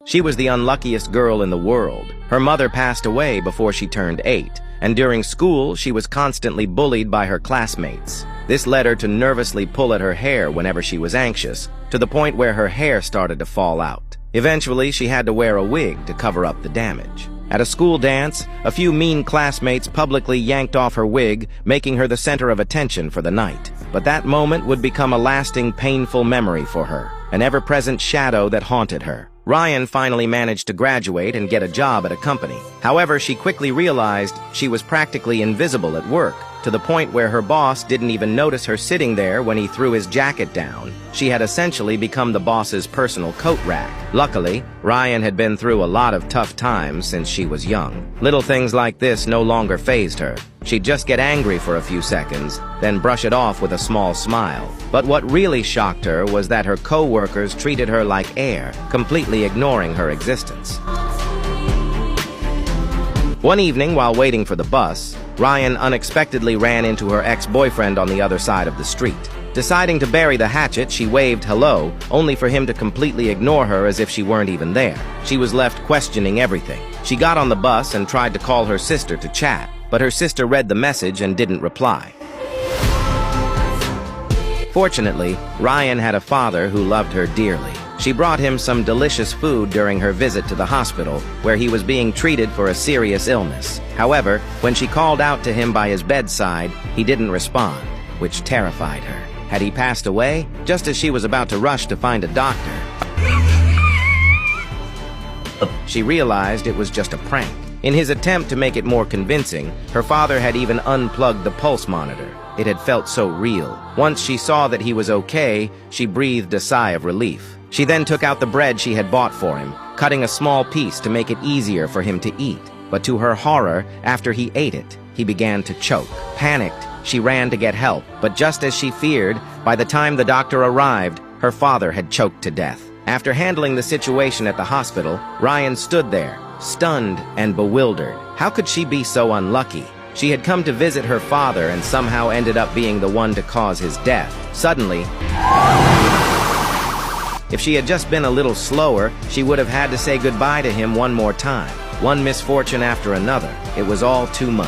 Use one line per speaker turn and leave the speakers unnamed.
She was the unluckiest girl in the world. Her mother passed away before she turned 8, and during school she was constantly bullied by her classmates. This led her to nervously pull at her hair whenever she was anxious, to the point where her hair started to fall out. Eventually, she had to wear a wig to cover up the damage. At a school dance, a few mean classmates publicly yanked off her wig, making her the center of attention for the night. But that moment would become a lasting, painful memory for her, an ever-present shadow that haunted her. Ryan finally managed to graduate and get a job at a company. However, she quickly realized she was practically invisible at work, to the point where her boss didn't even notice her sitting there when he threw his jacket down. She had essentially become the boss's personal coat rack. Luckily, Ryan had been through a lot of tough times since she was young. Little things like this no longer fazed her. She'd just get angry for a few seconds, then brush it off with a small smile. But what really shocked her was that her co-workers treated her like air, completely ignoring her existence. One evening, while waiting for the bus, Ryan unexpectedly ran into her ex-boyfriend on the other side of the street. Deciding to bury the hatchet, she waved hello, only for him to completely ignore her as if she weren't even there. She was left questioning everything. She got on the bus and tried to call her sister to chat, but her sister read the message and didn't reply. Fortunately, Ryan had a father who loved her dearly. She brought him some delicious food during her visit to the hospital, where he was being treated for a serious illness. However, when she called out to him by his bedside, he didn't respond, which terrified her. Had he passed away? Just as she was about to rush to find a doctor, she realized it was just a prank. In his attempt to make it more convincing, her father had even unplugged the pulse monitor. It had felt so real. Once she saw that he was okay, she breathed a sigh of relief. She then took out the bread she had bought for him, cutting a small piece to make it easier for him to eat. But to her horror, after he ate it, he began to choke. Panicked, she ran to get help, but just as she feared, by the time the doctor arrived, her father had choked to death. After handling the situation at the hospital, Ryan stood there, stunned and bewildered. How could she be so unlucky? She had come to visit her father and somehow ended up being the one to cause his death. Suddenly, if she had just been a little slower, she would have had to say goodbye to him one more time. One misfortune after another. It was all too much.